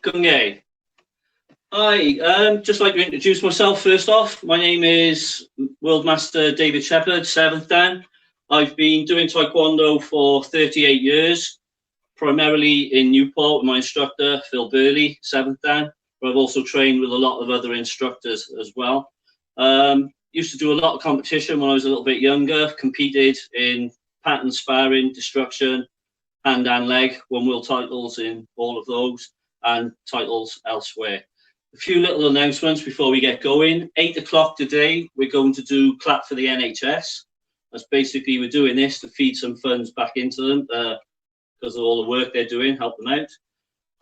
Gunge. Hi, just like to introduce myself first off. My name is World Master David Sheppard, 7th Dan. I've been doing Taekwondo for 38 years, primarily in Newport with my instructor, Phil Burley, 7th Dan, but I've also trained with a lot of other instructors as well. Used to do a lot of competition when I was a little bit younger, competed in pattern sparring, destruction, hand and leg, won world titles in all of those, and titles elsewhere. A few little announcements before we get going. 8 o'clock today, we're going to do Clap for the NHS. That's basically, we're doing this to feed some funds back into them because of all the work they're doing, help them out.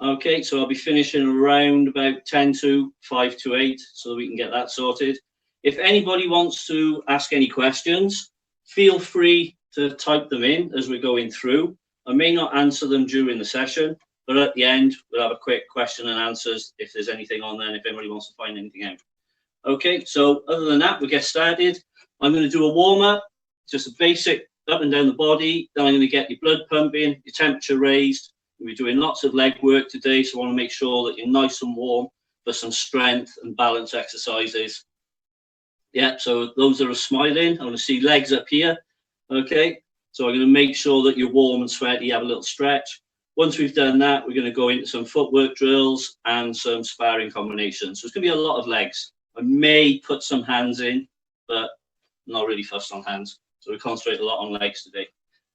Okay, so I'll be finishing around about 10 to 5 to 8 so that we can get that sorted. If anybody wants to ask any questions, feel free to type them in as we're going through. I may not answer them during the session, but at the end, we'll have a quick question and answers if there's anything on there and if anybody wants to find anything out. Okay, so other than that, we'll get started. I'm going to do a warm-up, just a basic up and down the body. Then I'm going to get your blood pumping, your temperature raised. We're doing lots of leg work today, so I want to make sure that you're nice and warm for some strength and balance exercises. Yeah, so those that are smiling, I want to see legs up here. Okay, so I'm going to make sure that you're warm and sweaty, have a little stretch. Once we've done that, we're going to go into some footwork drills and some sparring combinations. So it's going to be a lot of legs. I may put some hands in, but I'm not really fussed on hands. So we concentrate a lot on legs today.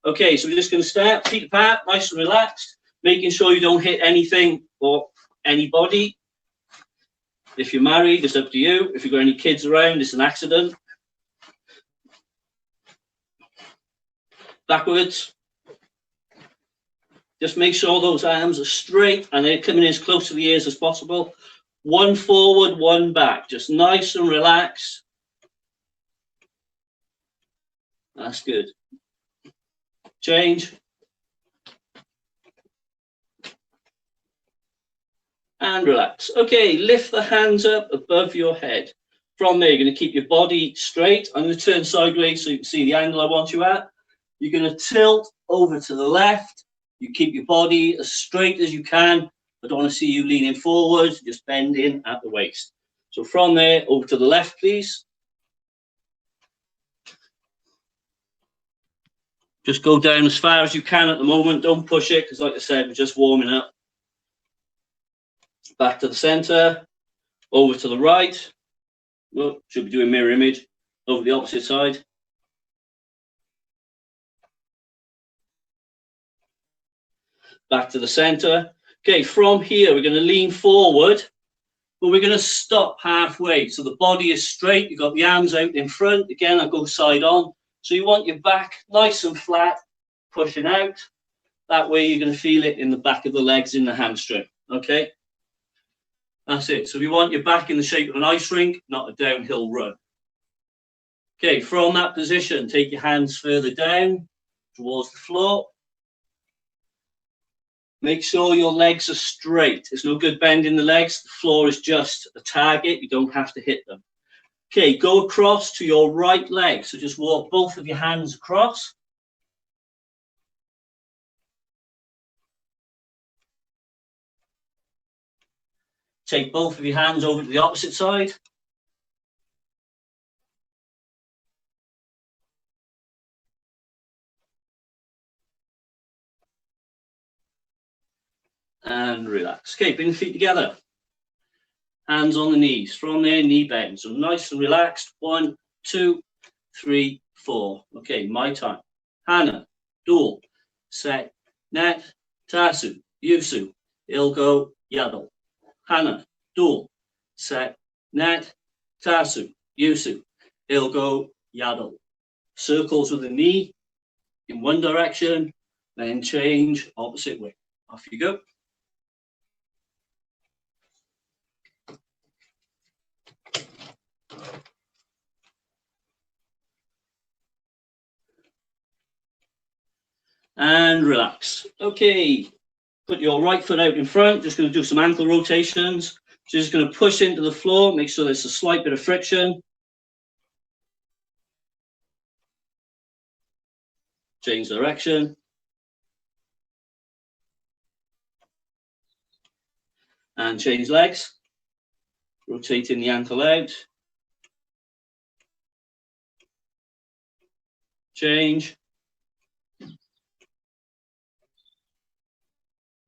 Okay, so we're just going to start, feet apart, nice and relaxed, making sure you don't hit anything or anybody. If you're married, it's up to you. If you've got any kids around, it's an accident. Backwards. Just make sure those arms are straight and they're coming in as close to the ears as possible. One forward, one back. Just nice and relaxed. That's good. Change. And relax. Okay, lift the hands up above your head. From there, you're going to keep your body straight. I'm going to turn sideways so you can see the angle I want you at. You're going to tilt over to the left. You keep your body as straight as you can. I don't want to see you leaning forward, just bending at the waist. So from there, over to the left, please. Just go down as far as you can at the moment. Don't push it, because like I said, we're just warming up. Back to the center, over to the right. Well, should be doing mirror image. Over the opposite side. Back to the center. Okay, from here, we're going to lean forward, but we're going to stop halfway. So the body is straight. You've got the arms out in front. Again, I'll go side on. So you want your back nice and flat, pushing out. That way you're going to feel it in the back of the legs, in the hamstring. Okay? That's it. So we want your back in the shape of an ice rink, not a downhill run. Okay, from that position, take your hands further down towards the floor. Make sure your legs are straight. There's no good bending the legs. The floor is just a target. You don't have to hit them. Okay, go across to your right leg. So just walk both of your hands across. Take both of your hands over to the opposite side. And relax. Okay, bring the feet together. Hands on the knees. From there, knee bend. So nice and relaxed. 1, 2, 3, 4. Okay, my time. Hana, Dul, Set, Net, Tasu, Yusu, Ilgo, Yadol. Hana, Dul, Set, Net, Tasu, Yusu, Ilgo, Yadol. Circles with the knee in one direction, then change opposite way. Off you go. And relax. Okay, put your right foot out in front. Just going to do some ankle rotations. So just going to push into the floor. Make sure there's a slight bit of friction. Change direction. And change legs. Rotating the ankle out. Change.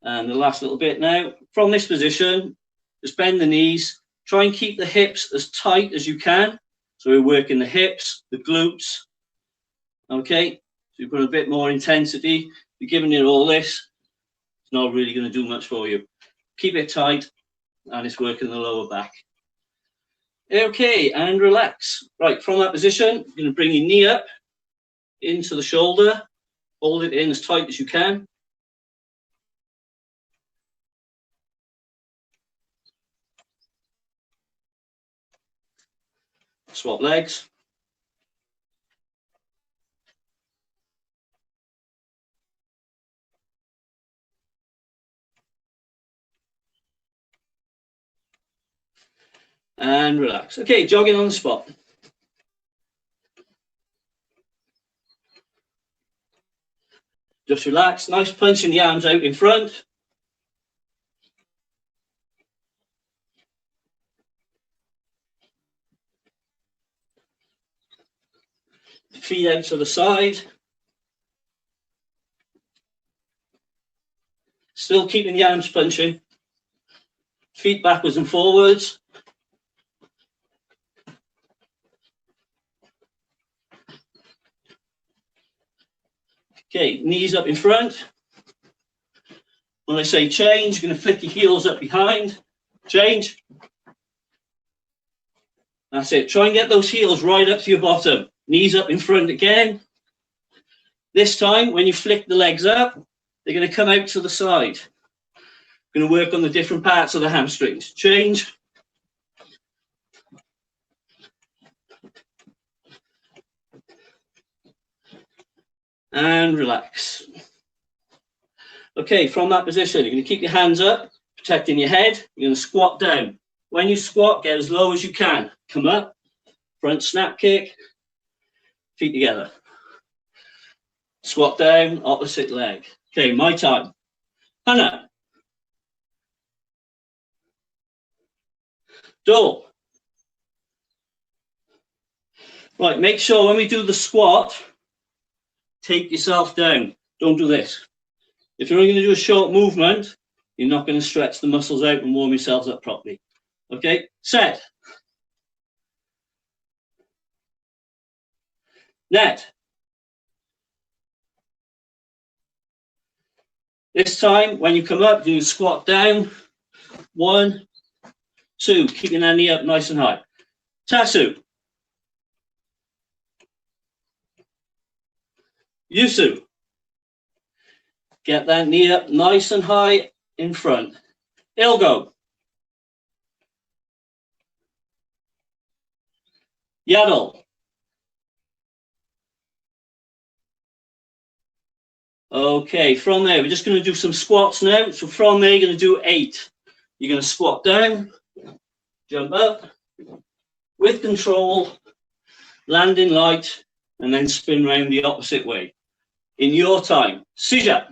And the last little bit now. From this position, just bend the knees. Try and keep the hips as tight as you can. So we're working the hips, the glutes. Okay, so you've got a bit more intensity. You're giving it all this. It's not really going to do much for you. Keep it tight, and it's working the lower back. Okay, and relax. Right, from that position, you're going to bring your knee up into the shoulder. Hold it in as tight as you can. Swap legs. And relax. Okay, jogging on the spot. Just relax. Nice punching the arms out in front. Feet out to the side. Still keeping the arms punching. Feet backwards and forwards. Okay, knees up in front. When I say change, you're going to flick your heels up behind. Change. That's it. Try and get those heels right up to your bottom. Knees up in front again. This time, when you flick the legs up, they're going to come out to the side. Going to work on the different parts of the hamstrings. Change. And relax. Okay, from that position, you're going to keep your hands up, protecting your head. You're going to squat down. When you squat, get as low as you can. Come up, front snap kick, feet together. Squat down, opposite leg. Okay, my time. Hannah. Dole. Right, make sure when we do the squat, take yourself down. Don't do this. If you're only going to do a short movement, you're not going to stretch the muscles out and warm yourselves up properly. Okay, set. Net. This time, when you come up, do squat down. 1, 2, keeping that knee up nice and high. Tasu. Yusu. Get that knee up nice and high in front. Ilgo. Yaddle. Okay, from there, we're just going to do some squats now. So from there, you're going to do 8. You're going to squat down, jump up, with control, landing light, and then spin round the opposite way. In your time. Sija.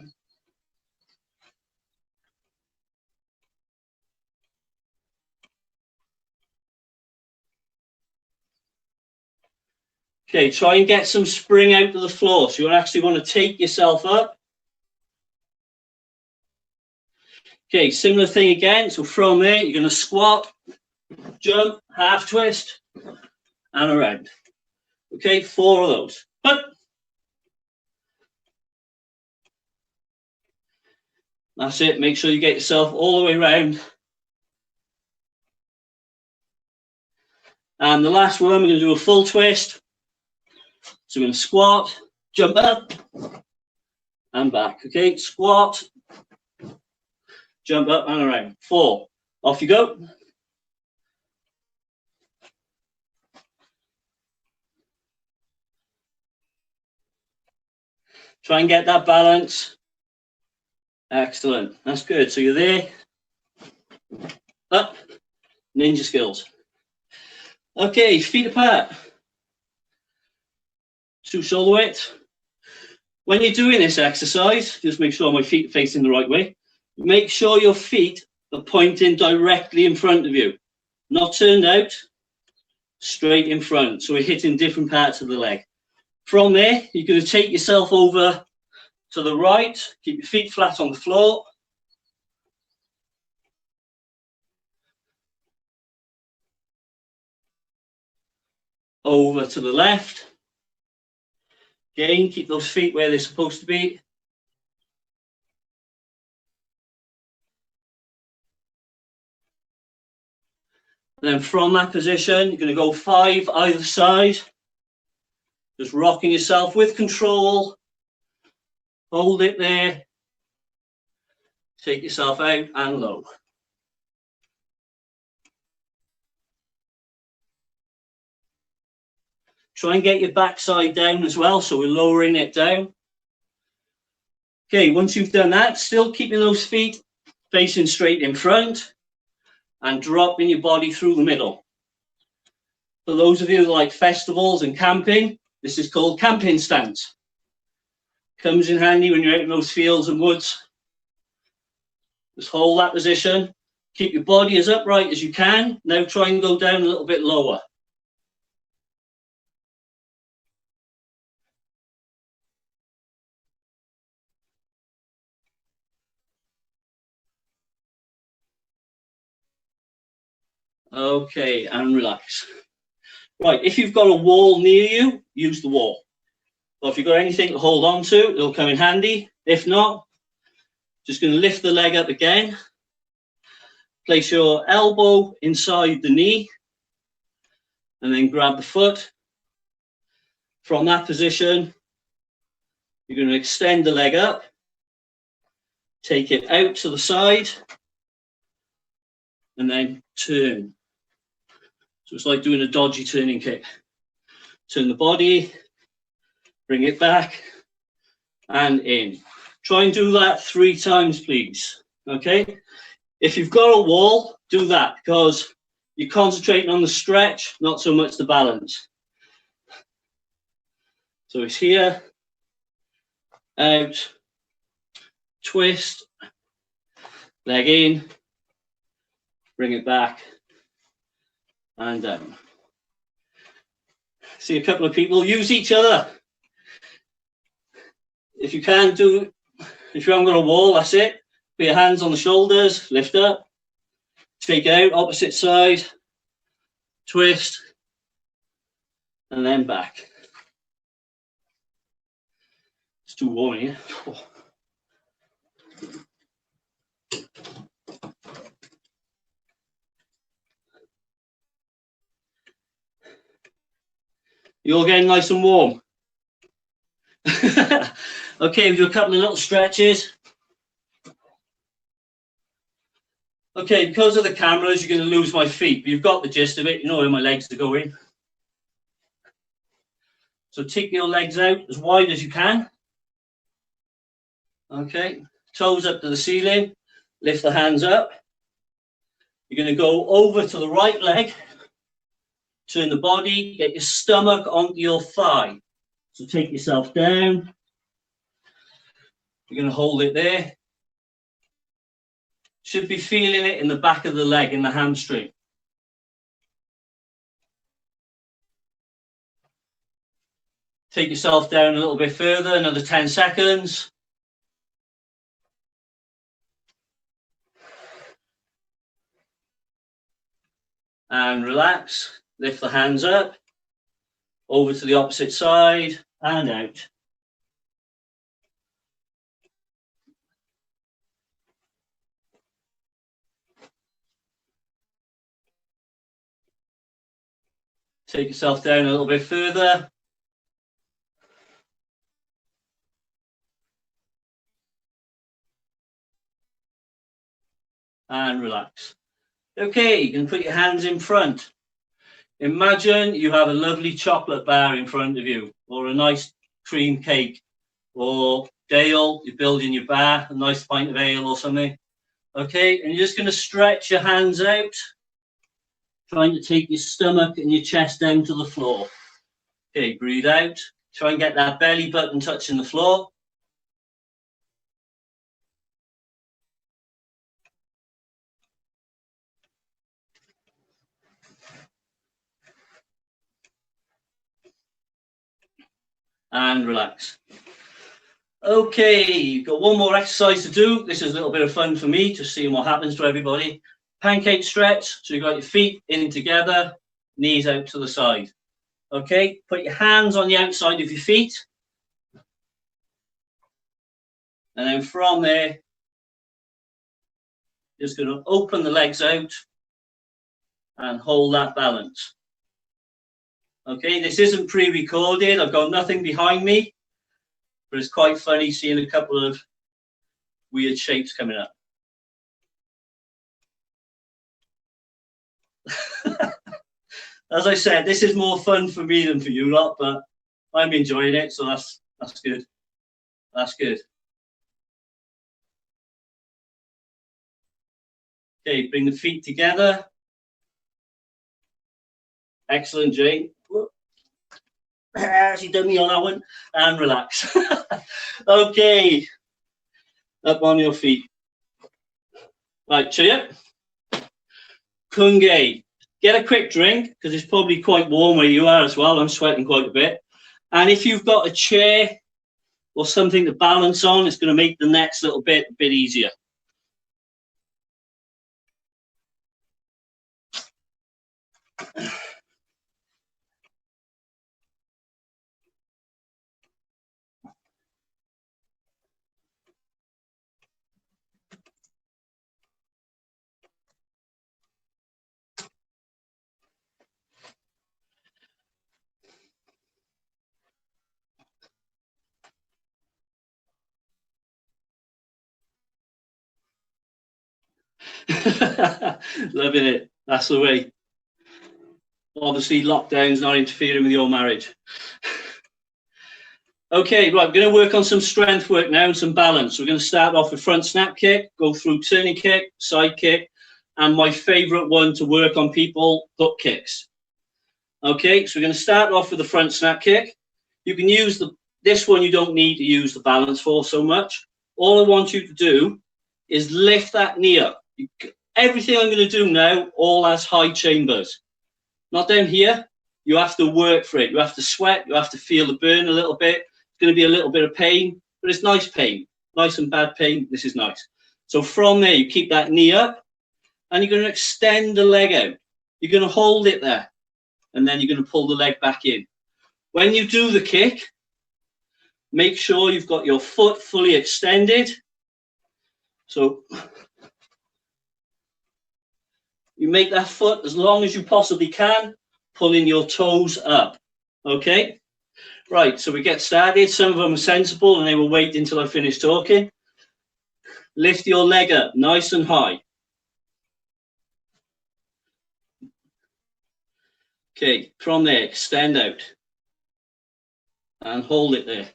Okay, try and get some spring out of the floor. So you actually want to take yourself up. Okay, similar thing again. So from there, you're going to squat, jump, half twist, and around. Okay, 4 of those. But that's it. Make sure you get yourself all the way around. And the last one, we're going to do a full twist. So we're going to squat, jump up, and back. Okay, squat, jump up and around. 4. Off you go. Try and get that balance. Excellent. That's good. So you're there. Up. Ninja skills. Okay, feet apart. 2 shoulder width. When you're doing this exercise, just make sure my feet are facing the right way. Make sure your feet but pointing directly in front of you, not turned out, straight in front. So we're hitting different parts of the leg. From there, you're going to take yourself over to the right, keep your feet flat on the floor. Over to the left. Again, keep those feet where they're supposed to be. Then from that position, you're going to go 5 either side. Just rocking yourself with control. Hold it there. Take yourself out and low. Try and get your backside down as well, so we're lowering it down. Okay, once you've done that, still keeping those feet facing straight in front and dropping your body through the middle. For those of you that like festivals and camping, this is called camping stance. Comes in handy when you're out in those fields and woods. Just hold that position. Keep your body as upright as you can. Now try and go down a little bit lower. Okay, and relax. Right, if you've got a wall near you, use the wall. Or if you've got anything to hold on to, it'll come in handy. If not, just going to lift the leg up again. Place your elbow inside the knee and then grab the foot. From that position, you're going to extend the leg up, take it out to the side, and then turn. So it's like doing a dodgy turning kick. Turn the body, bring it back, and in. Try and do that 3 times, please. Okay? If you've got a wall, do that because you're concentrating on the stretch, not so much the balance. So it's here, out, twist, leg in, bring it back, and down. See a couple of people use each other. If you can't do, if you haven't got a wall, that's it. Put your hands on the shoulders, lift up, take out, opposite side, twist, and then back. It's too warm here. Oh. You're getting nice and warm. Okay, we'll do a couple of little stretches. Okay, because of the cameras, you're going to lose my feet, but you've got the gist of it. You know where my legs are going. So take your legs out as wide as you can. Okay, toes up to the ceiling. Lift the hands up. You're going to go over to the right leg. Turn the body, get your stomach onto your thigh. So take yourself down. You're going to hold it there. Should be feeling it in the back of the leg, in the hamstring. Take yourself down a little bit further, another 10 seconds. And relax. Lift the hands up. Over to the opposite side and out. Take yourself down a little bit further. And relax. Okay, you can put your hands in front. Imagine you have a lovely chocolate bar in front of you, or a nice cream cake, or ale, you're building your bar, a nice pint of ale or something. Okay, and you're just going to stretch your hands out, trying to take your stomach and your chest down to the floor. Okay, breathe out. Try and get that belly button touching the floor. and relax. Okay, you've got one more exercise to do. This is a little bit of fun for me, just seeing what happens to everybody. Pancake stretch. So you've got your feet in together, knees out to the side. Okay, put your hands on the outside of your feet. And then from there, just going to open the legs out and hold that balance. Okay, this isn't pre-recorded. I've got nothing behind me, but it's quite funny seeing a couple of weird shapes coming up. As I said, this is more fun for me than for you lot, but I'm enjoying it, so that's good. That's good. Okay, bring the feet together. Excellent, Jane. She done me on that one. And relax. Okay. Up on your feet. Right, cheer. Kunge. Get a quick drink, because it's probably quite warm where you are as well. I'm sweating quite a bit. And if you've got a chair or something to balance on, it's going to make the next little bit a bit easier. Loving it. That's the way. Obviously, lockdown's not interfering with your marriage. Okay, right, we're going to work on some strength work now and some balance. We're going to start off with front snap kick, go through turning kick, side kick, and my favorite one to work on people, hook kicks. Okay, so we're going to start off with the front snap kick. You can use this one, you don't need to use the balance for so much. All I want you to do is lift that knee up. Everything I'm going to do now all has high chambers. Not down here. You have to work for it. You have to sweat. You have to feel the burn a little bit. It's going to be a little bit of pain, but it's nice pain. Nice and bad pain. This is nice. So from there, you keep that knee up and you're going to extend the leg out. You're going to hold it there and then you're going to pull the leg back in. When you do the kick, make sure you've got your foot fully extended. So you make that foot as long as you possibly can, pulling your toes up. Okay? Right, so we get started. Some of them are sensible and they will wait until I finish talking. Lift your leg up nice and high. Okay, from there, extend out. And hold it there.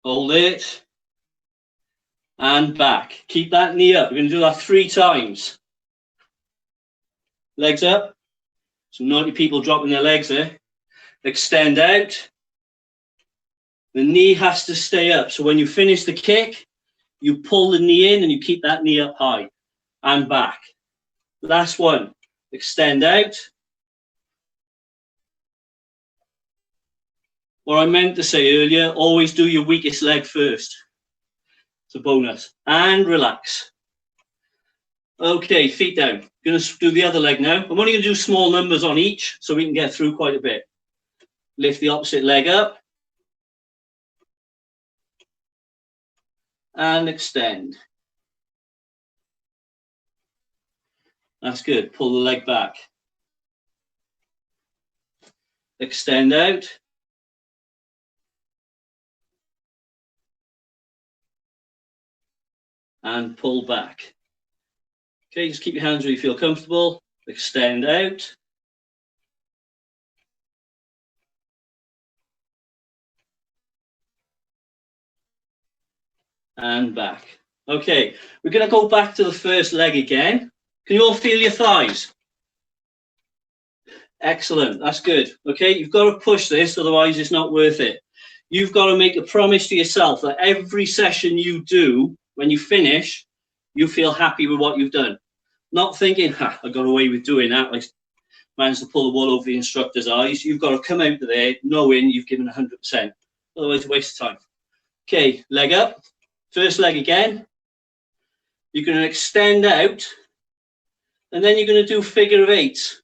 Hold it. And back. Keep that knee up. We're going to do that 3 times. Legs up. Some naughty people dropping their legs there. Extend out. The knee has to stay up. So when you finish the kick, you pull the knee in and you keep that knee up high. And back. Last one. Extend out. What I meant to say earlier, always do your weakest leg first. It's a bonus. And relax. Okay, feet down. Going to do the other leg now. I'm only going to do small numbers on each so we can get through quite a bit. Lift the opposite leg up. And extend. That's good. Pull the leg back. Extend out. And pull back. Okay, just keep your hands where you feel comfortable. Extend out. And back. Okay, we're going to go back to the first leg again. Can you all feel your thighs? Excellent, that's good. Okay, you've got to push this, otherwise it's not worth it. You've got to make a promise to yourself that every session you do, when you finish, you feel happy with what you've done. Not thinking, I got away with doing that. Like, manage to pull the wool over the instructor's eyes. You've got to come out of there knowing you've given 100%. Otherwise, a waste of time. Okay, leg up. First leg again. You're going to extend out, and then you're going to do figure of eights.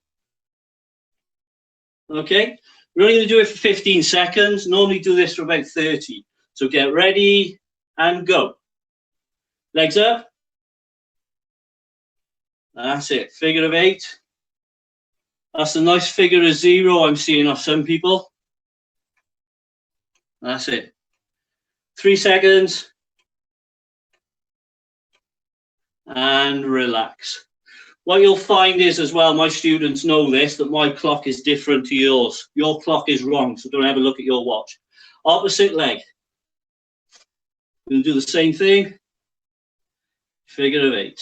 Okay, we're only going to do it for 15 seconds. Normally do this for about 30. So get ready and go. Legs up. That's it. Figure of eight. That's a nice figure of zero I'm seeing off some people. That's it. 3 seconds. And relax. What you'll find is as well, my students know this, that my clock is different to yours. Your clock is wrong, so don't have a look at your watch. Opposite leg. We'll do the same thing. Figure of eight.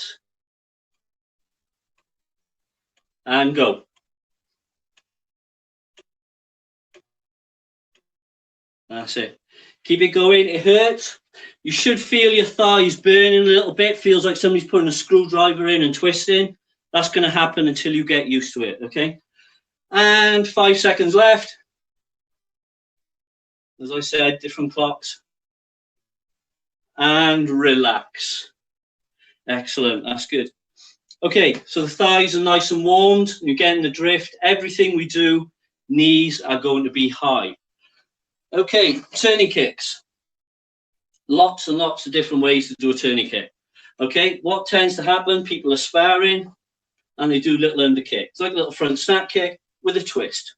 And go. That's it. Keep it going. It hurts. You should feel your thighs burning a little bit. Feels like somebody's putting a screwdriver in and twisting. That's going to happen until you get used to it, okay? And 5 seconds left. As I said, different clocks. And relax. Excellent. That's good. Okay, so the thighs are nice and warmed. You're getting the drift. Everything we do, knees are going to be high. Okay, turning kicks. Lots and lots of different ways to do a turning kick. Okay, what tends to happen? People are sparring and they do little under kicks, like a little front snap kick with a twist.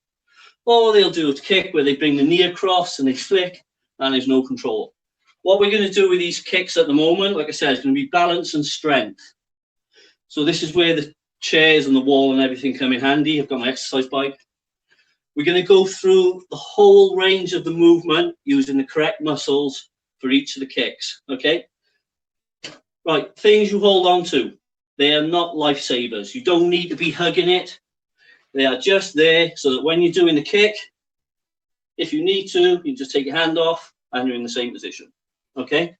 Or they'll do a kick where they bring the knee across and they flick and there's no control. What we're going to do with these kicks at the moment, like I said, is going to be balance and strength. So this is where the chairs and the wall and everything come in handy. I've got my exercise bike. We're going to go through the whole range of the movement using the correct muscles for each of the kicks, okay? Right, things you hold on to. They are not lifesavers. You don't need to be hugging it. They are just there so that when you're doing the kick, if you need to, you just take your hand off and you're in the same position, okay?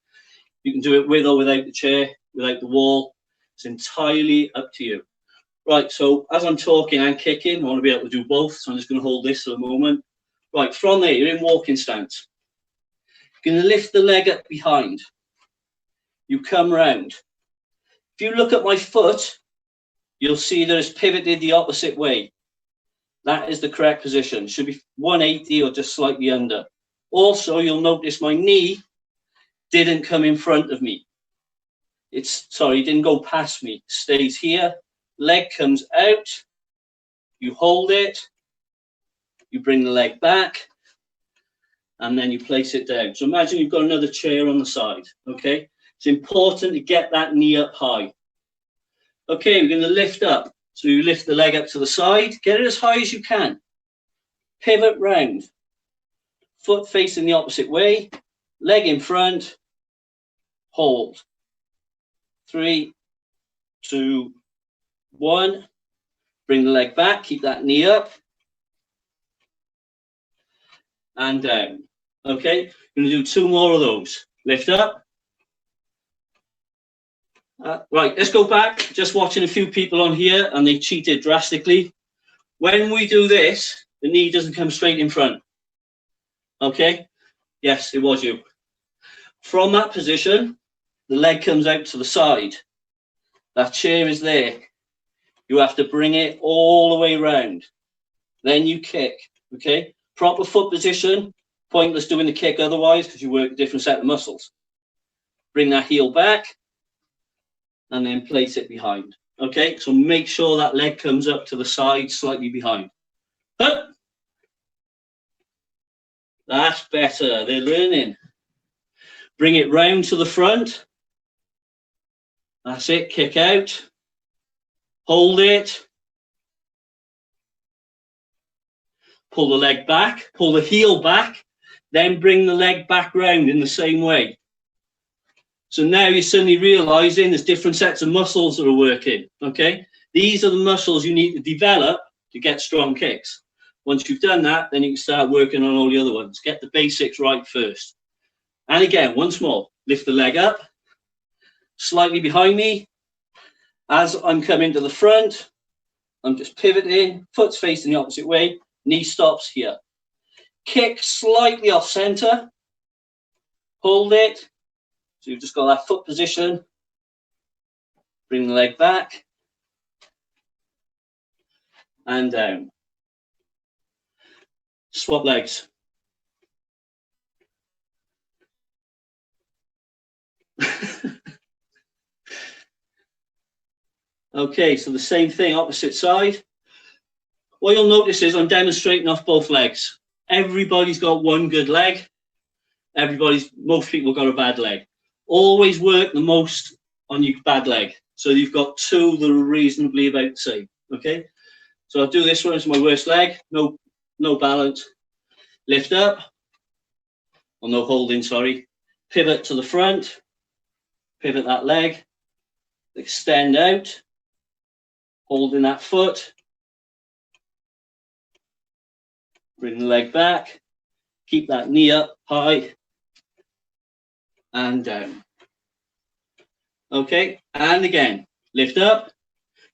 You can do it with or without the chair, without the wall. It's entirely up to you. Right, so as I'm talking and kicking, I want to be able to do both, so I'm just going to hold this for a moment. Right, from there, you're in walking stance. You're going to lift the leg up behind. You come round. If you look at my foot, you'll see that it's pivoted the opposite way. That is the correct position. It should be 180 or just slightly under. Also, you'll notice my knee didn't come in front of me. It didn't go past me. It stays here. Leg comes out. You hold it. You bring the leg back. And then you place it down. So imagine you've got another chair on the side, okay? It's important to get that knee up high. Okay, we're going to lift up. So you lift the leg up to the side, get it as high as you can. Pivot round. Foot facing the opposite way, leg in front, hold. 3, 2, 1. Bring the leg back, keep that knee up. And down. Okay, we're going to do 2 more of those. Lift up. Right, let's go back. Just watching a few people on here and they cheated drastically. When we do this, the knee doesn't come straight in front. Okay? Yes, it was you. From that position, the leg comes out to the side. That chair is there. You have to bring it all the way around. Then you kick. Okay? Proper foot position. Pointless doing the kick otherwise because you work a different set of muscles. Bring that heel back. And then place it behind. Okay, so make sure that leg comes up to the side, slightly behind. Up. That's better. They're learning. Bring it round to the front. That's it. Kick out. Hold it. Pull the leg back. Pull the heel back. Then bring the leg back round in the same way. So now you're suddenly realizing there's different sets of muscles that are working, okay? These are the muscles you need to develop to get strong kicks. Once you've done that, then you can start working on all the other ones. Get the basics right first. And again, once more, lift the leg up, slightly behind me. As I'm coming to the front, I'm just pivoting, foot's facing the opposite way, knee stops here. Kick slightly off center, hold it. So you've just got that foot position. Bring the leg back and down. Swap legs. Okay, so the same thing, opposite side. What you'll notice is I'm demonstrating off both legs. Everybody's got one good leg. Most people got a bad leg. Always work the most on your bad leg. So you've got two that are reasonably about the same. Okay, so I'll do this one. It's my worst leg. No balance. Lift up. Or no holding, sorry. Pivot to the front. Pivot that leg. Extend out. Holding that foot. Bring the leg back. Keep that knee up high. And down. Okay, and again. Lift up.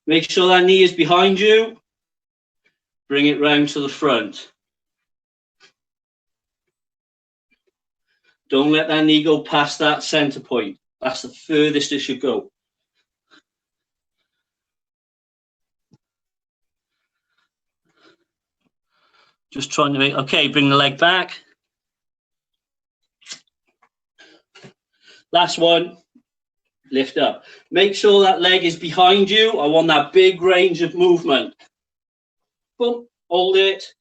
Make sure that knee is behind you. Bring it round to the front. Don't let that knee go past that center point. That's the furthest it should go. Just trying to make, okay, bring the leg back. Last one, lift up. Make sure that leg is behind you. I want that big range of movement. Boom, hold it.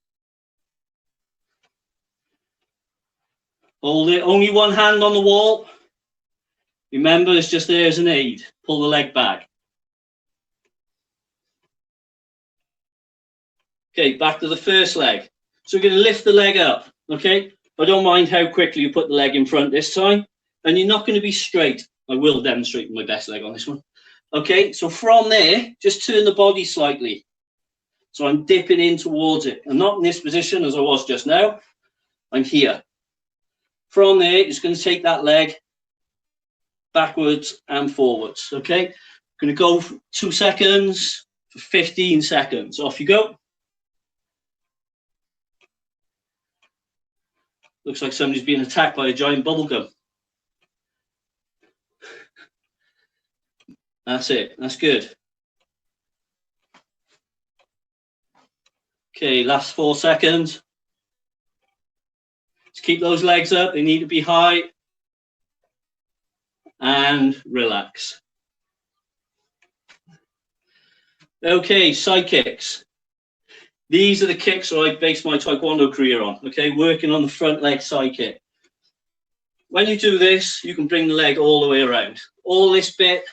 Hold it, only one hand on the wall. Remember, it's just there as an aid. Pull the leg back. Okay, back to the first leg. So we're going to lift the leg up, okay? I don't mind how quickly you put the leg in front this time. And you're not going to be straight. I will demonstrate my best leg on this one. Okay, so from there, just turn the body slightly. So I'm dipping in towards it. I'm not in this position as I was just now. I'm here. From there, you're just going to take that leg backwards and forwards, okay? I'm going to go for 2 seconds, for 15 seconds. Off you go. Looks like somebody's being attacked by a giant bubble gum. That's it. That's good. Okay, last 4 seconds. Just keep those legs up. They need to be high. And relax. Okay, side kicks. These are the kicks that I based my Taekwondo career on, okay? Working on the front leg side kick. When you do this, you can bring the leg all the way around. All this bit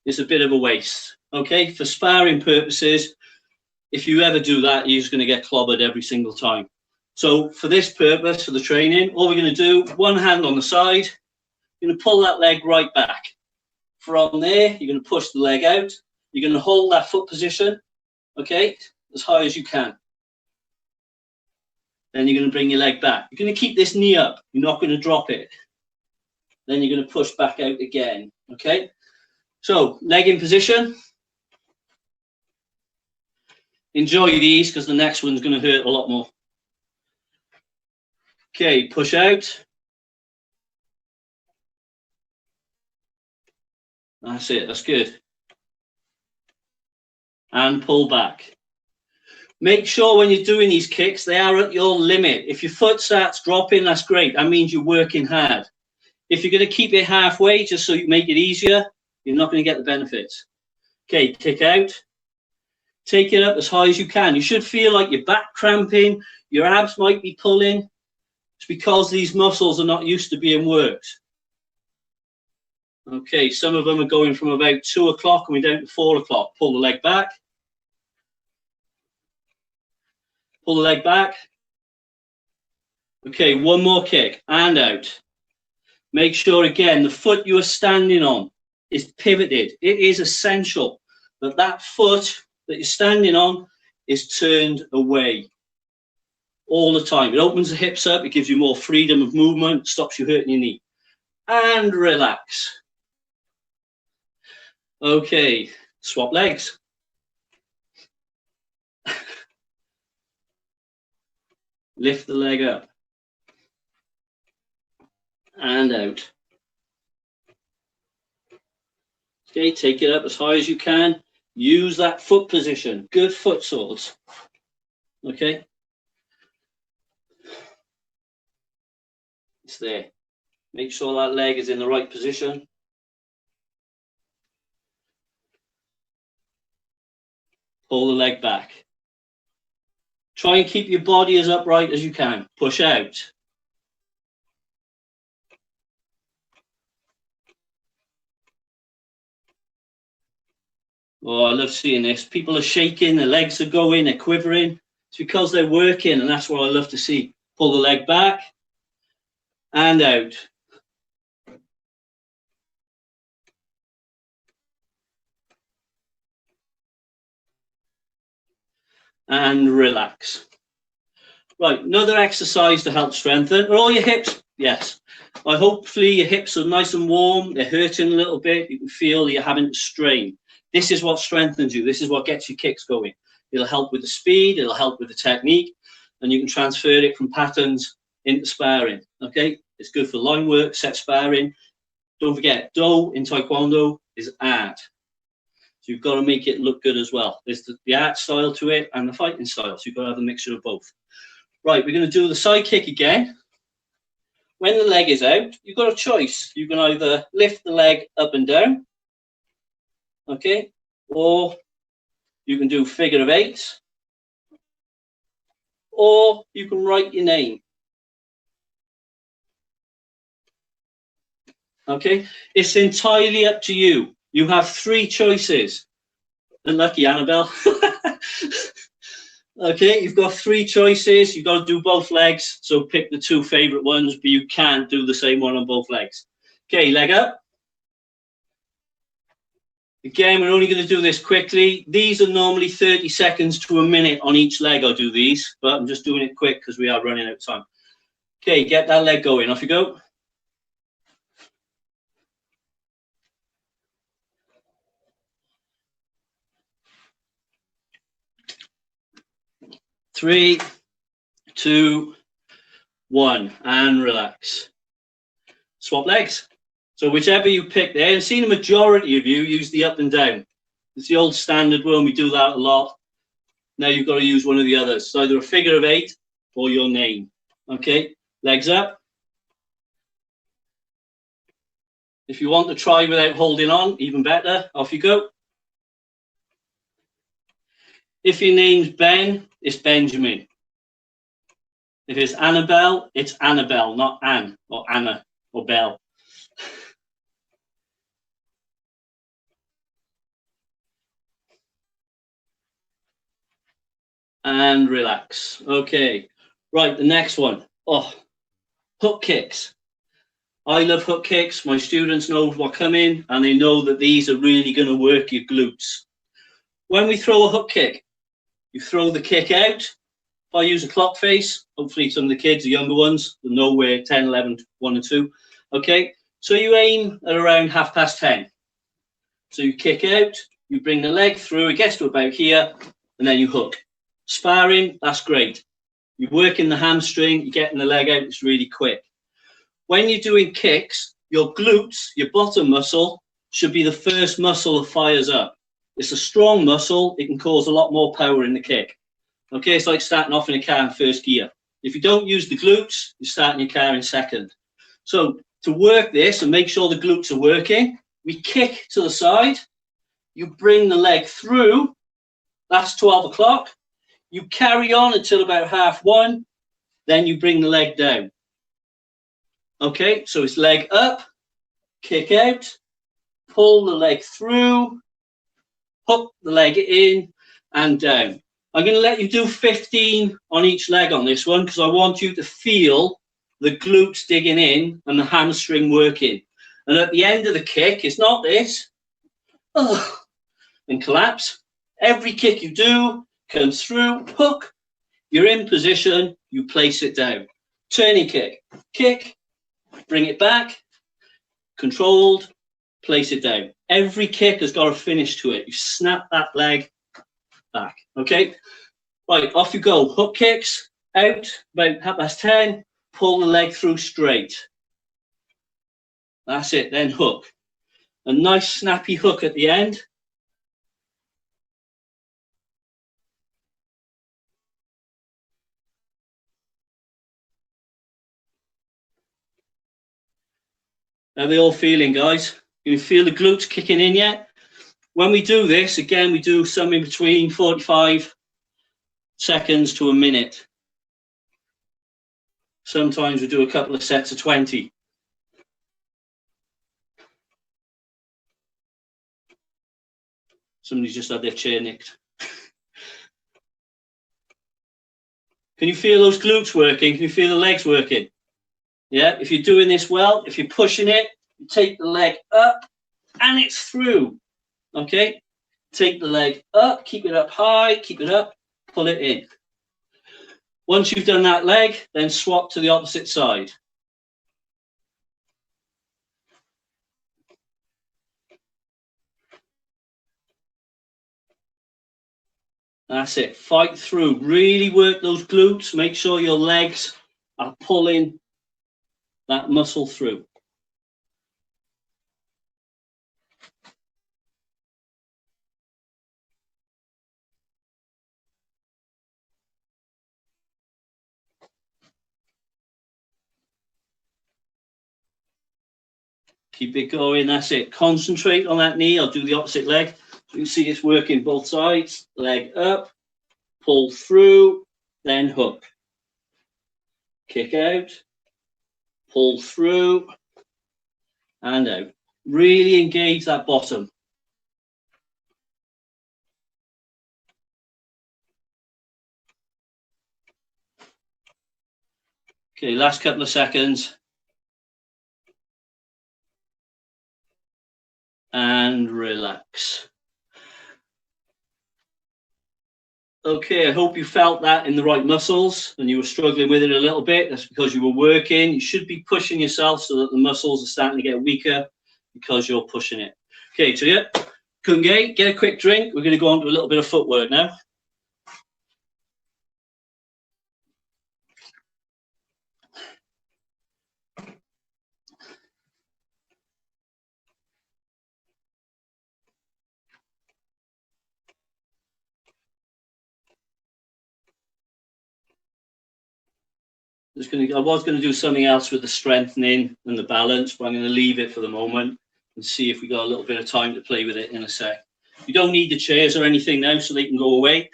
is a bit of a waste, okay? For sparring purposes, if you ever do that, you're just going to get clobbered every single time. So for this purpose, for the training, all we're going to do, one hand on the side, you're going to pull that leg right back. From there, you're going to push the leg out. You're going to hold that foot position, okay? As high as you can. Then you're going to bring your leg back. You're going to keep this knee up. You're not going to drop it. Then you're going to push back out again. Okay? So, leg in position. Enjoy these because the next one's going to hurt a lot more. Okay, push out. That's it. That's good. And pull back. Make sure when you're doing these kicks, they are at your limit. If your foot starts dropping, that's great. That means you're working hard. If you're going to keep it halfway, just so you make it easier, you're not going to get the benefits. Okay, kick out. Take it up as high as you can. You should feel like your back cramping, your abs might be pulling. It's because these muscles are not used to being worked. Okay, some of them are going from about 2 o'clock and we're down to 4 o'clock. Pull the leg back. Pull the leg back. Okay, one more kick and out. Make sure again the foot you are standing on is pivoted. It is essential that that foot that you're standing on is turned away all the time. It opens the hips up, it gives you more freedom of movement, stops you hurting your knee. And relax. Okay, swap legs. Lift the leg up. And out. Okay, take it up as high as you can. Use that foot position. Good foot swords. Okay. It's there. Make sure that leg is in the right position. Pull the leg back. Try and keep your body as upright as you can. Push out. Oh, I love seeing this. People are shaking, their legs are going, they're quivering. It's because they're working, and that's what I love to see. Pull the leg back and out. And relax. Right, another exercise to help strengthen. Are all your hips? Yes. Hopefully your hips are nice and warm. They're hurting a little bit. You can feel you're having to strain. This is what strengthens you. This is what gets your kicks going. It'll help with the speed. It'll help with the technique. And you can transfer it from patterns into sparring. Okay? It's good for line work, set sparring. Don't forget, do in Taekwondo is art. So you've got to make it look good as well. There's the art style to it and the fighting style. So you've got to have a mixture of both. Right, we're going to do the side kick again. When the leg is out, you've got a choice. You can either lift the leg up and down, okay, or you can do figure of eight, or you can write your name. Okay, it's entirely up to you. You have three choices. Unlucky, Annabelle. Okay, you've got three choices. You've got to do both legs, so pick the two favorite ones, but you can't do the same one on both legs. Okay, leg up. Again, we're only going to do this quickly. These are normally 30 seconds to a minute on each leg. I'll do these, but I'm just doing it quick because we are running out of time. Okay, get that leg going. Off you go. Three, two, one, and relax. Swap legs. So whichever you pick there, I've seen a majority of you use the up and down. It's the old standard one. We do that a lot. Now you've got to use one of the others. It's either a figure of eight or your name. Okay, legs up. If you want to try without holding on, even better. Off you go. If your name's Ben, it's Benjamin. If it's Annabelle, it's Annabelle, not Anne or Anna or Belle. And relax. Okay, right, the next one. Oh, hook kicks. I love hook kicks. My students know what come in, and they know that these are really going to work your glutes. When we throw a hook kick, you throw the kick out. If I use a clock face, hopefully some of the kids, the younger ones, will know where 10, 11, 1 and 2. Okay, so you aim at around 10:30. So you kick out, you bring the leg through, it gets to about here, and then you hook. Sparring, that's great. You're working the hamstring, you're getting the leg out, it's really quick. When you're doing kicks, your glutes, your bottom muscle, should be the first muscle that fires up. It's a strong muscle, it can cause a lot more power in the kick. Okay, it's like starting off in a car in first gear. If you don't use the glutes, you're starting your car in second. So to work this and make sure the glutes are working, we kick to the side, you bring the leg through, that's 12 o'clock. You carry on until about 1:30, then you bring the leg down. Okay, so it's leg up, kick out, pull the leg through, hook the leg in and down. I'm going to let you do 15 on each leg on this one because I want you to feel the glutes digging in and the hamstring working. And at the end of the kick, it's not this, and collapse. Every kick you do comes through, hook, you're in position, you place it down. Turning kick, bring it back, controlled, place it down. Every kick has got a finish to it. You snap that leg back, okay? Right, off you go. Hook kicks, Out, about 10:30, pull the leg through straight. That's it, then hook. A nice snappy hook at the end. How are they all feeling, guys? You feel the glutes kicking in yet? When we do this, again, we do something between 45 seconds to a minute. Sometimes we do a couple of sets of 20. Somebody's just had their chair nicked. Can you feel those glutes working? Can you feel the legs working? Yeah, if you're doing this well, if you're pushing it, you take the leg up and it's through. Okay, take the leg up, keep it up high, keep it up, pull it in. Once you've done that leg, then swap to the opposite side. That's it, fight through, really work those glutes, make sure your legs are pulling that muscle through. Keep it going, that's it. Concentrate on that knee. I'll do the opposite leg. So you see it's working both sides. Leg up, pull through, then hook. Kick out, pull through, and out. Really engage that bottom. Okay, last couple of seconds. And relax. Okay, I hope you felt that in the right muscles and you were struggling with it a little bit. That's because you were working. You should be pushing yourself so that the muscles are starting to get weaker because you're pushing it. Okay, so yeah, Kunge, get a quick drink. We're going to go on to a little bit of footwork now. I was going to do something else with the strengthening and the balance, but I'm going to leave it for the moment and see if we got a little bit of time to play with it in a sec. You don't need the chairs or anything now, so they can go away.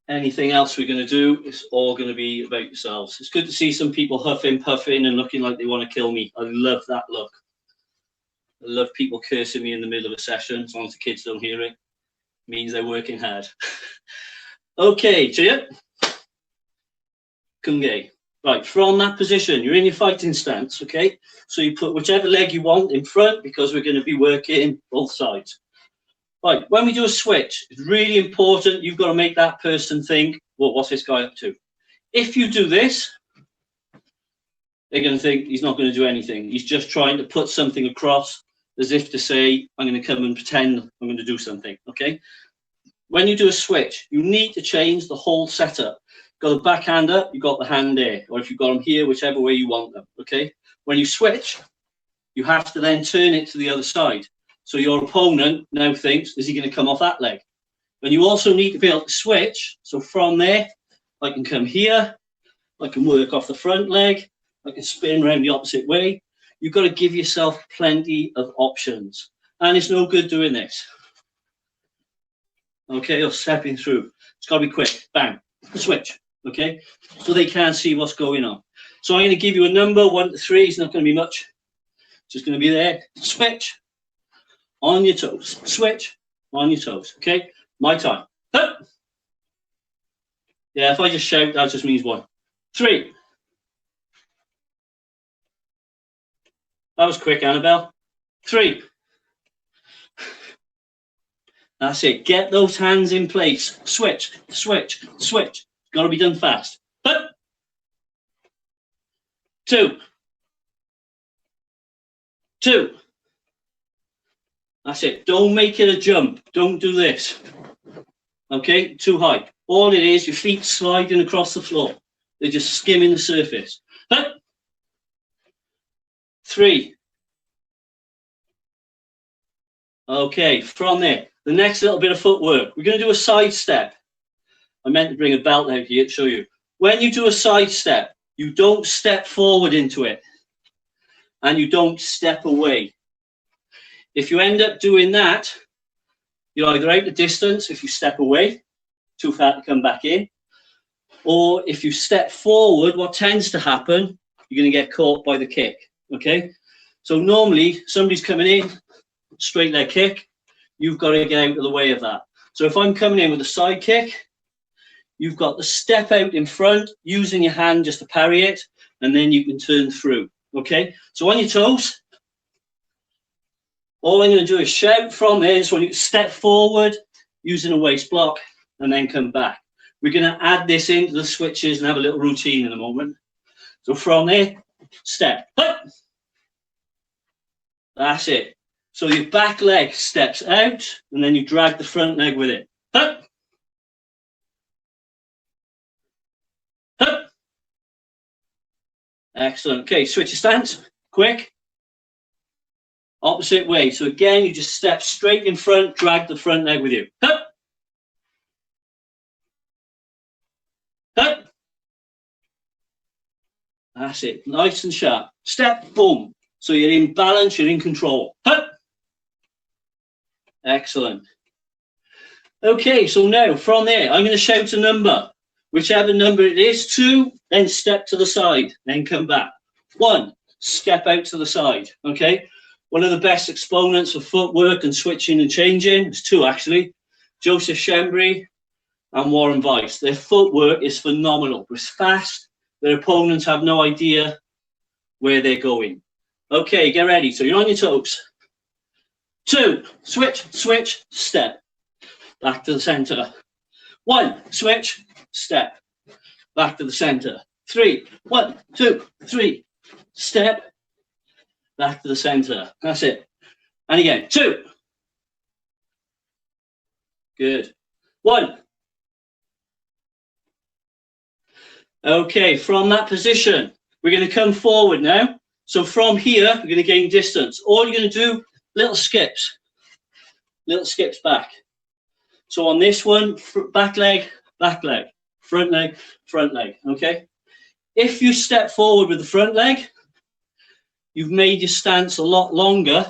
Anything else we're going to do is all going to be about yourselves. It's good to see some people huffing, puffing, and looking like they want to kill me. I love that look. I love people cursing me in the middle of a session, as long as the kids don't hear it. It means they're working hard. Okay, Chia. Kunge. Right, from that position, you're in your fighting stance, okay? So you put whichever leg you want in front because we're going to be working both sides. Right, when we do a switch, it's really important you've got to make that person think, well, what's this guy up to? If you do this, they're going to think he's not going to do anything. He's just trying to put something across as if to say, I'm going to come and pretend I'm going to do something, okay? When you do a switch, you need to change the whole setup. Got the backhand up, you've got the hand there, or if you've got them here, whichever way you want them, okay? When you switch, you have to then turn it to the other side. So your opponent now thinks, is he going to come off that leg? And you also need to be able to switch. So from there, I can come here, I can work off the front leg, I can spin around the opposite way. You've got to give yourself plenty of options. And it's no good doing this. Okay, or stepping through. It's got to be quick. Bang. Switch. Okay, so they can't see what's going on. So I'm going to give you a number, 1 to 3. It's not going to be much. It's just going to be there. Switch. On your toes. Switch. On your toes. Okay, my time. Hup. Yeah, if I just shout, that just means 1. 3. That was quick, Annabelle. 3. That's it. Get those hands in place. Switch, switch, switch. Got to be done fast. Hup. 2. 2. That's it. Don't make it a jump. Don't do this. Okay, too high. All it is, your feet sliding across the floor. They're just skimming the surface. 3. Okay, from there, the next little bit of footwork. We're going to do a side step. I meant to bring a belt out here to show you. When you do a side step, you don't step forward into it. And you don't step away. If you end up doing that, you're either out of distance if you step away, too far to come back in, or if you step forward, what tends to happen, you're going to get caught by the kick, okay? So normally, somebody's coming in, straight leg kick, you've got to get out of the way of that. So if I'm coming in with a side kick, you've got to step out in front, using your hand just to parry it, and then you can turn through, okay? So on your toes, all I'm going to do is shout from there. So when you step forward, using a waist block, and then come back. We're going to add this into the switches and have a little routine in a moment. So from there, step. That's it. So your back leg steps out, and then you drag the front leg with it. Excellent. Okay, switch your stance. Quick. Opposite way. So again, you just step straight in front, drag the front leg with you. That's it. Nice and sharp. Step, boom. So you're in balance, you're in control. Excellent. Okay, so now from there, I'm going to shout a number. Whichever number it is, 2, then step to the side, then come back. 1, step out to the side. Okay. One of the best exponents of footwork and switching and changing, there's 2 actually, Joseph Shembry and Warren Weiss. Their footwork is phenomenal. It's fast. Their opponents have no idea where they're going. Okay, get ready. So you're on your toes. 2, switch, switch, step. Back to the center. 1, switch, step. Back to the center. 3, 1, 2, 3, step. Back to the center. That's it. And again, 2. Good. 1. Okay, from that position, we're going to come forward now. So from here, we're going to gain distance. All you're going to do, little skips back. So on this one, back leg, front leg, okay? If you step forward with the front leg, you've made your stance a lot longer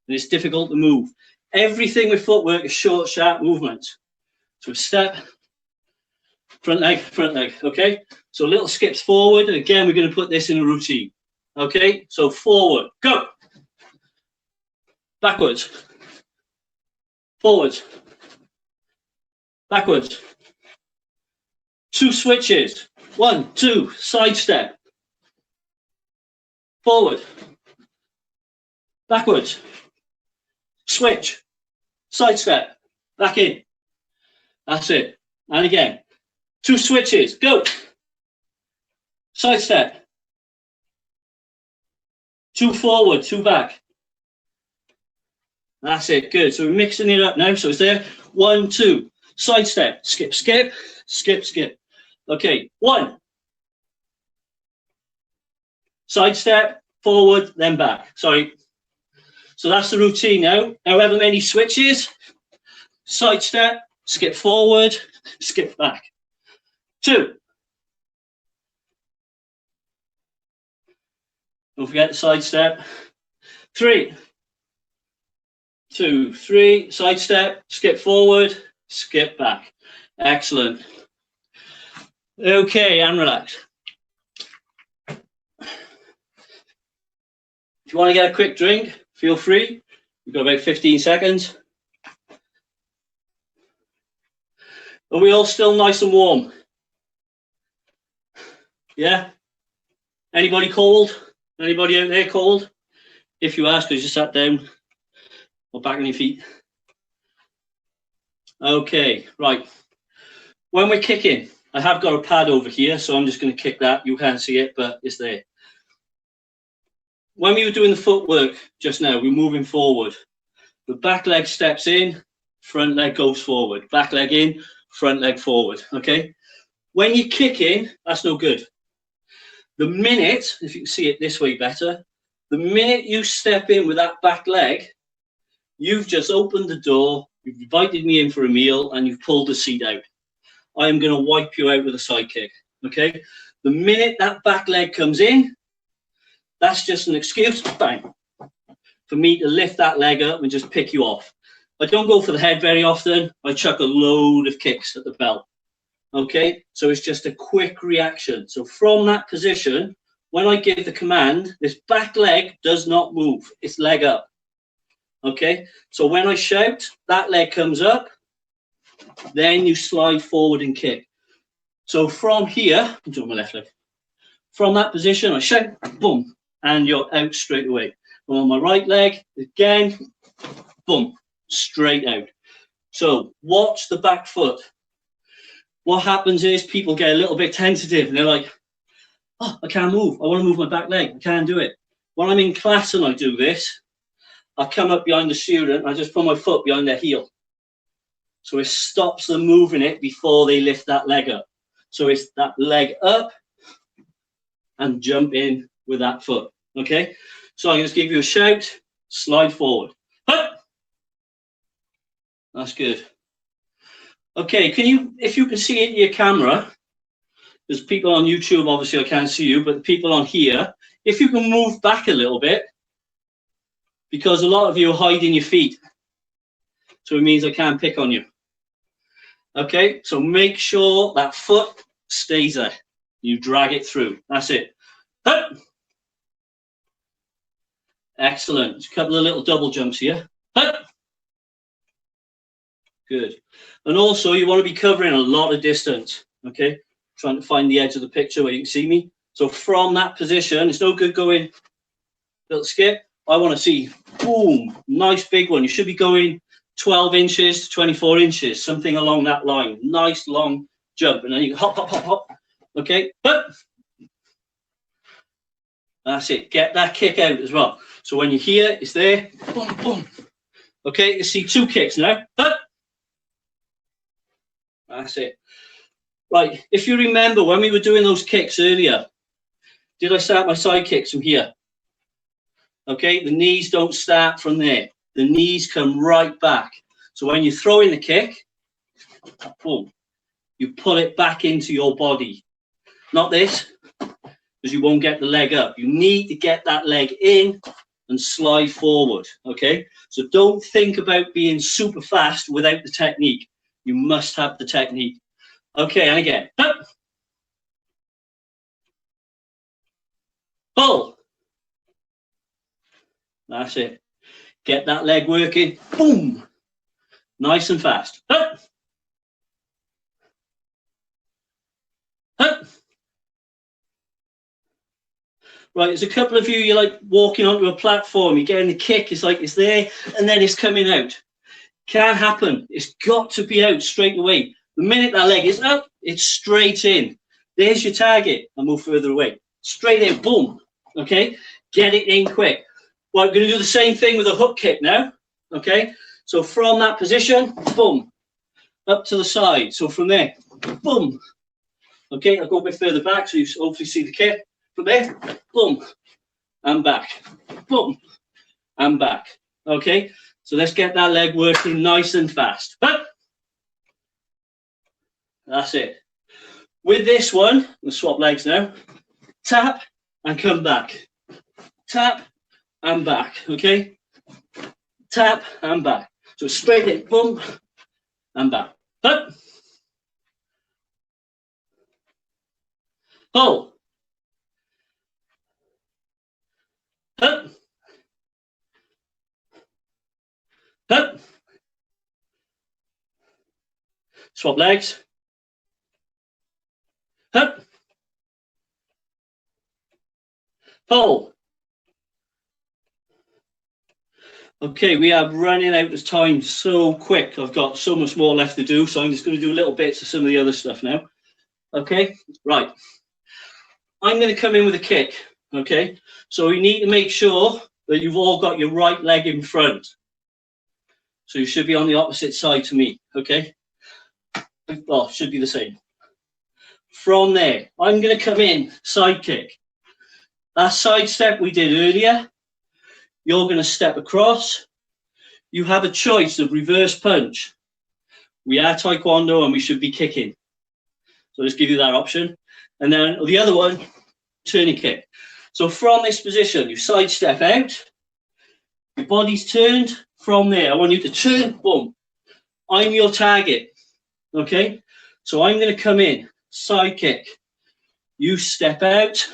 and it's difficult to move. Everything with footwork is short, sharp movements. So step, front leg, okay? So little skips forward, and again, we're going to put this in a routine, okay? So forward, go. Backwards, forwards, backwards. 2 switches, 1, 2, side step, forward, backwards, switch, side step, back in. That's it. And again, 2 switches, go. Side step. 2 forward, 2 back. That's it, good. So we're mixing it up now. So it's there. 1, 2, side step, skip, skip, skip, skip. Okay, 1. Side step, forward, then back. Sorry. So that's the routine now. However many switches, side step, skip forward, skip back. 2. Don't forget the side step. 3. 2, 3, side step, skip forward, skip back. Excellent. Okay, and relax. If you want to get a quick drink, feel free. You've got about 15 seconds. Are we all still nice and warm? Yeah? Anybody cold? Anybody out there cold? If you ask, because you sat down or back on your feet. Okay, right. When we're kicking, I have got a pad over here, so I'm just going to kick that. You can't see it, but it's there. When we were doing the footwork just now, we're moving forward. The back leg steps in, front leg goes forward. Back leg in, front leg forward, okay? When you're kicking, that's no good. The minute, if you can see it this way better, the minute you step in with that back leg, you've just opened the door, you've invited me in for a meal, and you've pulled the seat out. I am going to wipe you out with a side kick, okay? The minute that back leg comes in, that's just an excuse, bang, for me to lift that leg up and just pick you off. I don't go for the head very often. I chuck a load of kicks at the belt. Okay, so it's just a quick reaction. So from that position, when I give the command, this back leg does not move. It's leg up. Okay, so when I shout, that leg comes up, then you slide forward and kick. So from here, I'm doing my left leg. From that position, I shout, boom, and you're out straight away. I'm on my right leg, again, boom, straight out. So watch the back foot. What happens is people get a little bit tentative and they're like, oh, I can't move. I want to move my back leg. I can't do it. When I'm in class and I do this, I come up behind the student and I just put my foot behind their heel. So it stops them moving it before they lift that leg up. So it's that leg up and jump in with that foot. Okay? So I'm going to give you a shout, slide forward. Hup! That's good. Okay, if you can see it in your camera, there's people on YouTube, obviously I can't see you, but the people on here, if you can move back a little bit, because a lot of you are hiding your feet. So it means I can't pick on you. Okay, so make sure that foot stays there. You drag it through. That's it. Hup! Excellent. A couple of little double jumps here. Hup! Good. And also you want to be covering a lot of distance. Okay, trying to find the edge of the picture where you can see me. So from that position, it's no good going little skip. I want to see, boom, nice big one. You should be going 12 inches to 24 inches, something along that line. Nice long jump. And then you hop, hop, hop, hop. Okay, but that's it. Get that kick out as well. So when you're here, it's there. Boom, boom. Okay, you see two kicks now. But that's it. Right, if you remember when we were doing those kicks earlier, did I start my side kicks from here? Okay, the knees don't start from there. The knees come right back. So when you're throwing the kick, boom, you pull it back into your body. Not this, because you won't get the leg up. You need to get that leg in and slide forward, okay? So don't think about being super fast without the technique. You must have the technique. Okay, and again. Pull. That's it. Get that leg working. Boom. Nice and fast. Hup. Hup. Right, there's a couple of you, you're like walking onto a platform, you're getting the kick, it's like it's there, and then it's coming out. Can't happen. It's got to be out straight away. The minute that leg is up, it's straight in. There's your target. I'll move further away. Straight in, boom. Okay, get it in quick. Well, I'm going to do the same thing with a hook kick now. Okay, so from that position, boom, up to the side. So from there, boom. Okay, I'll go a bit further back so you hopefully see the kick. From there, boom, and back. Boom, and back. Okay, so let's get that leg working nice and fast. But that's it. With this one, we'll swap legs now. Tap and come back. Tap and back. Okay, tap and back. So straight in, boom, and back. But pull. Hup. Hup. Swap legs. Hup. Pull. Okay, we are running out of time so quick. I've got so much more left to do, so I'm just going to do little bits of some of the other stuff now. Okay, right. I'm going to come in with a kick. Okay, so you need to make sure that you've all got your right leg in front. So you should be on the opposite side to me. Okay, well, should be the same. From there, I'm going to come in, side kick. That side step we did earlier, you're going to step across. You have a choice of reverse punch. We are Taekwondo and we should be kicking. So I'll just give you that option. And then the other one, turning kick. So from this position, you side step out, your body's turned. From there, I want you to turn, boom. I'm your target, okay? So I'm going to come in, side kick. You step out,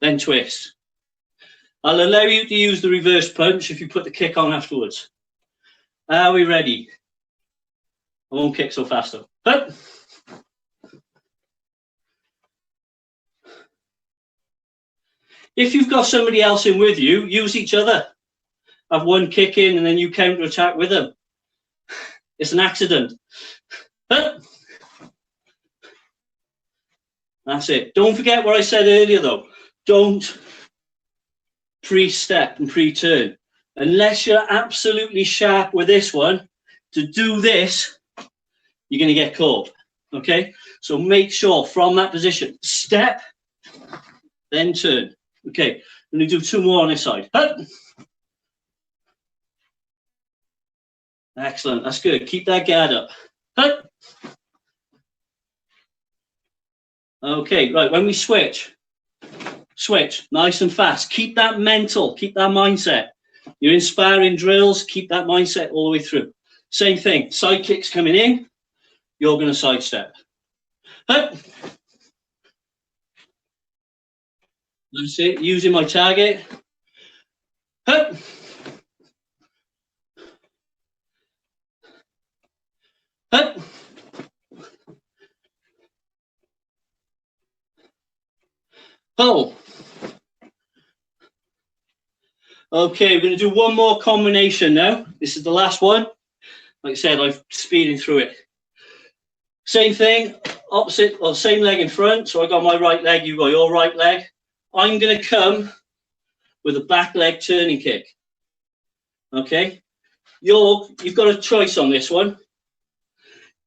then twist. I'll allow you to use the reverse punch if you put the kick on afterwards. Are we ready? I won't kick so fast though. But if you've got somebody else in with you, use each other. Have one kick in and then you counter attack with them. It's an accident. But that's it. Don't forget what I said earlier though. Don't pre-step and pre-turn. Unless you're absolutely sharp with this one, to do this, you're going to get caught. Okay? So make sure from that position, step, then turn. Okay, I'm going to do two more on this side. Excellent, that's good. Keep that guard up. Okay, right, when we switch, nice and fast. Keep that mental, keep that mindset. You're inspiring drills, keep that mindset all the way through. Same thing, side kicks coming in, you're going to sidestep. That's it, using my target. Oh. Okay, we're going to do one more combination now. This is the last one. Like I said, I'm speeding through it. Same thing, opposite, or same leg in front. So I got my right leg, you got your right leg. I'm going to come with a back leg turning kick. Okay, you've got a choice on this one.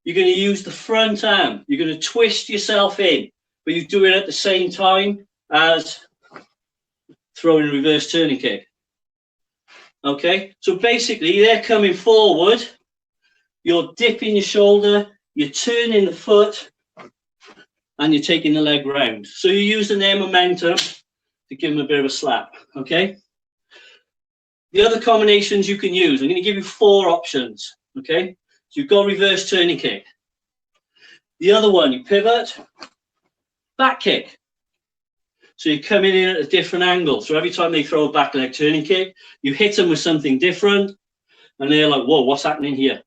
You're going to use the front arm. You're going to twist yourself in, but you do it at the same time as throwing a reverse turning kick. Okay, so basically they're coming forward, you're dipping your shoulder, you're turning the foot, and you're taking the leg round. So you're using their momentum to give them a bit of a slap, okay? The other combinations you can use, I'm going to give you 4 options, okay? So you've got reverse turning kick. The other one, you pivot, back kick. So you're coming in at a different angle. So every time they throw a back leg turning kick, you hit them with something different, and they're like, whoa, what's happening here?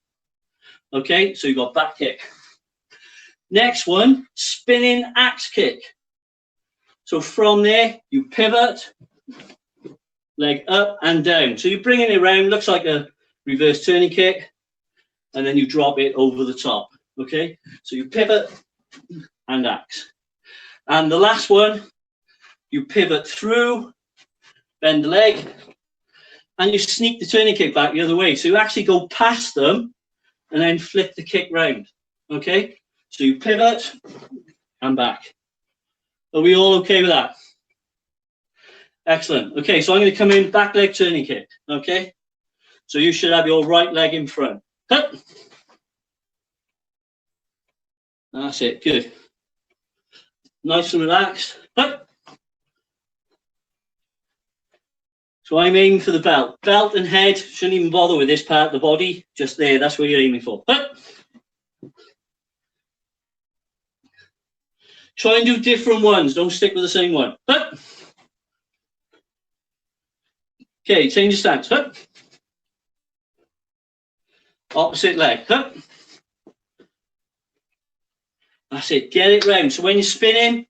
Okay, so you've got back kick. Next one, spinning axe kick. So from there, you pivot, leg up and down. So you're bringing it around, looks like a reverse turning kick, and then you drop it over the top. Okay, so you pivot and axe. And the last one, you pivot through, bend the leg, and you sneak the turning kick back the other way. So you actually go past them and then flip the kick round. Okay? So you pivot and back. Are we all okay with that? Excellent. Okay, so I'm going to come in, back leg turning kick. Okay? So you should have your right leg in front. Cut. That's it. Good. Nice and relaxed. Cut. So I'm aiming for the belt. Belt and head, shouldn't even bother with this part of the body. Just there, that's where you're aiming for. Try and do different ones. Don't stick with the same one. Okay, change your stance. Opposite leg. That's it, get it round. So when you're spinning,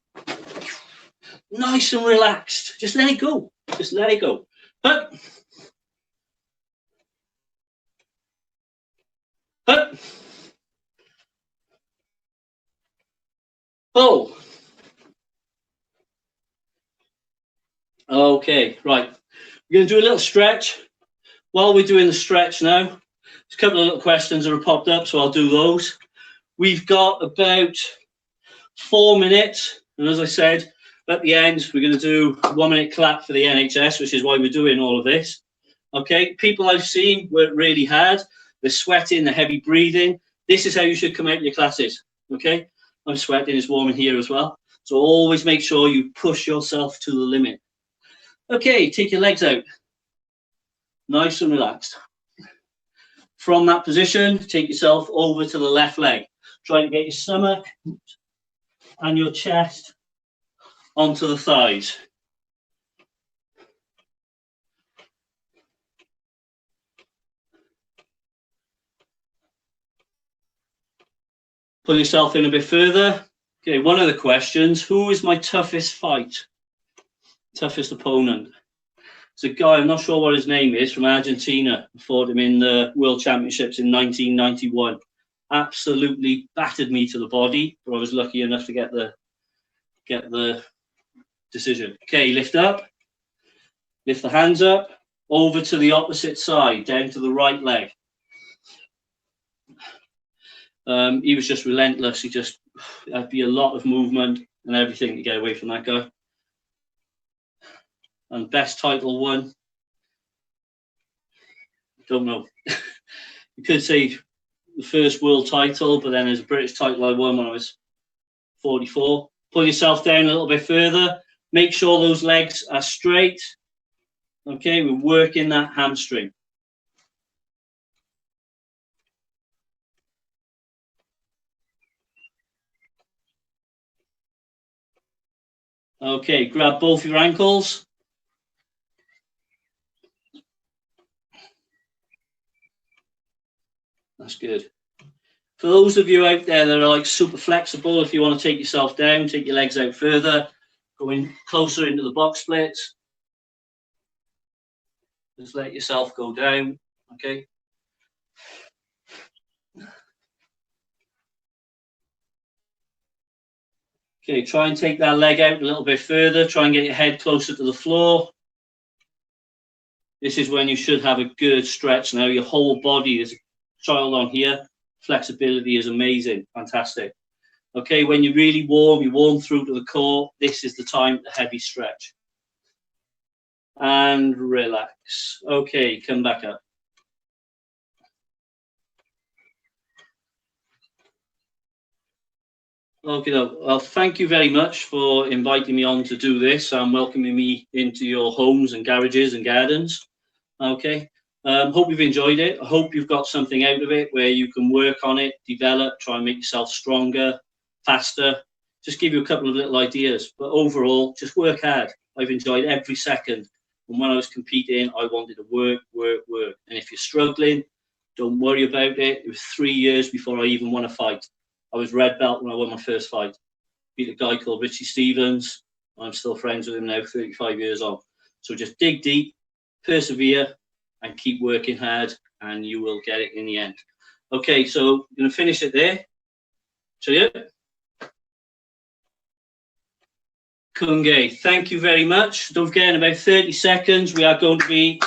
nice and relaxed. Just let it go. Just let it go. Oh. Okay, right. We're going to do a little stretch. While we're doing the stretch now, there's a couple of little questions that have popped up, so I'll do those. We've got about 4 minutes, and as I said, at the end, we're going to do a 1 minute clap for the NHS, which is why we're doing all of this. Okay, people I've seen work really hard. They're sweating, they're heavy breathing. This is how you should come out your classes. Okay, I'm sweating, it's warm in here as well. So always make sure you push yourself to the limit. Okay, take your legs out. Nice and relaxed. From that position, take yourself over to the left leg. Try to get your stomach and your chest onto the thighs. Pull yourself in a bit further. Okay, one of the questions, who is my toughest fight? Toughest opponent? It's a guy, I'm not sure what his name is, from Argentina. I fought him in the World Championships in 1991. Absolutely battered me to the body, but I was lucky enough to get the decision. Okay, lift up. Lift the hands up. Over to the opposite side, down to the right leg. He was just relentless. That'd be a lot of movement and everything to get away from that guy. And best title won, don't know. You could say the first world title, but then there's a British title I won when I was 44. Pull yourself down a little bit further. Make sure those legs are straight. Okay, we're working that hamstring. Okay, grab both your ankles. That's good. For those of you out there that are like super flexible, if you want to take yourself down, take your legs out further, go in closer into the box splits. Just let yourself go down, okay? Okay, try and take that leg out a little bit further. Try and get your head closer to the floor. This is when you should have a good stretch now. Your whole body is child on here. Flexibility is amazing, fantastic. Okay, when you're really warm, you warm through to the core. This is the time, the heavy stretch. And relax. Okay, come back up. Okay, well, thank you very much for inviting me on to do this and welcoming me into your homes and garages and gardens. Okay, hope you've enjoyed it. I hope you've got something out of it where you can work on it, develop, try and make yourself stronger, faster. Just give you a couple of little ideas, but overall, just work hard. I've enjoyed every second. And when I was competing, I wanted to work, work, work. And if you're struggling, don't worry about it. It was 3 years before I even won a fight. I was red belt when I won my first fight. Beat a guy called Richie Stevens. I'm still friends with him now, 35 years on. So just dig deep, persevere, and keep working hard, and you will get it in the end. Okay, so I'm going to finish it there. Cheerio. Kunge, thank you very much. Don't forget, in about 30 seconds, we are going to be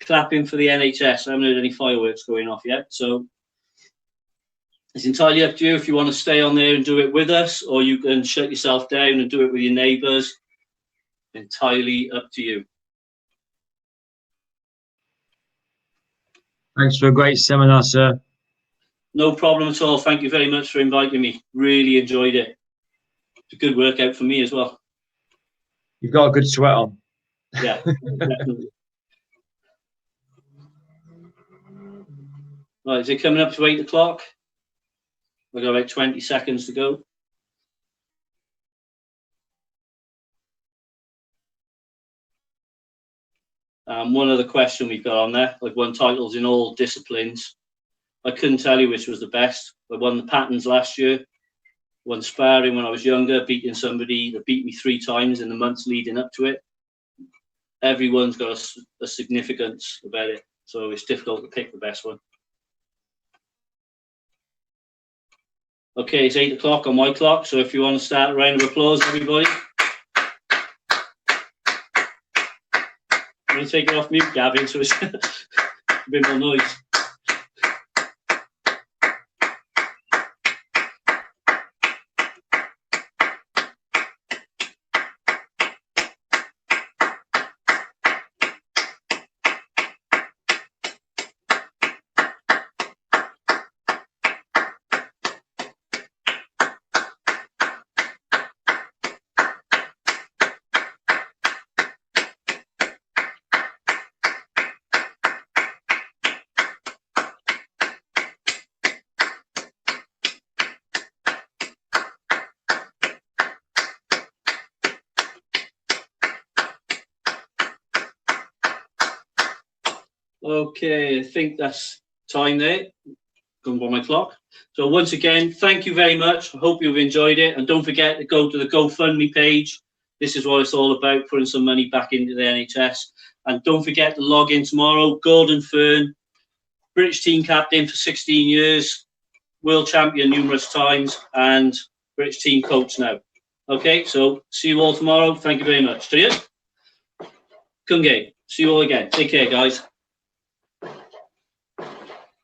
clapping for the NHS. I haven't heard any fireworks going off yet, so it's entirely up to you if you want to stay on there and do it with us, or you can shut yourself down and do it with your neighbours. Entirely up to you. Thanks for a great seminar, sir. No problem at all. Thank you very much for inviting me. Really enjoyed it. It's a good workout for me as well. You've got a good sweat on. Yeah, definitely. Right, is it coming up to 8 o'clock? We've got about 20 seconds to go. One other question we've got on there, I've won titles in all disciplines. I couldn't tell you which was the best. I won the patterns last year, won sparring when I was younger, beating somebody that beat me 3 times in the months leading up to it. Everyone's got a significance about it, so it's difficult to pick the best one. Okay, it's 8 o'clock on my clock, so if you want to start a round of applause, everybody. I'm going to take it off mute, Gavin, so it's a bit more noise. Okay, I think that's time there. Going by my clock. So once again, thank you very much. I hope you've enjoyed it. And don't forget to go to the GoFundMe page. This is what it's all about, putting some money back into the NHS. And don't forget to log in tomorrow. Gordon Fern, British team captain for 16 years, world champion numerous times, and British team coach now. Okay, so see you all tomorrow. Thank you very much. Cheers. Kunge. See you all again. Take care, guys.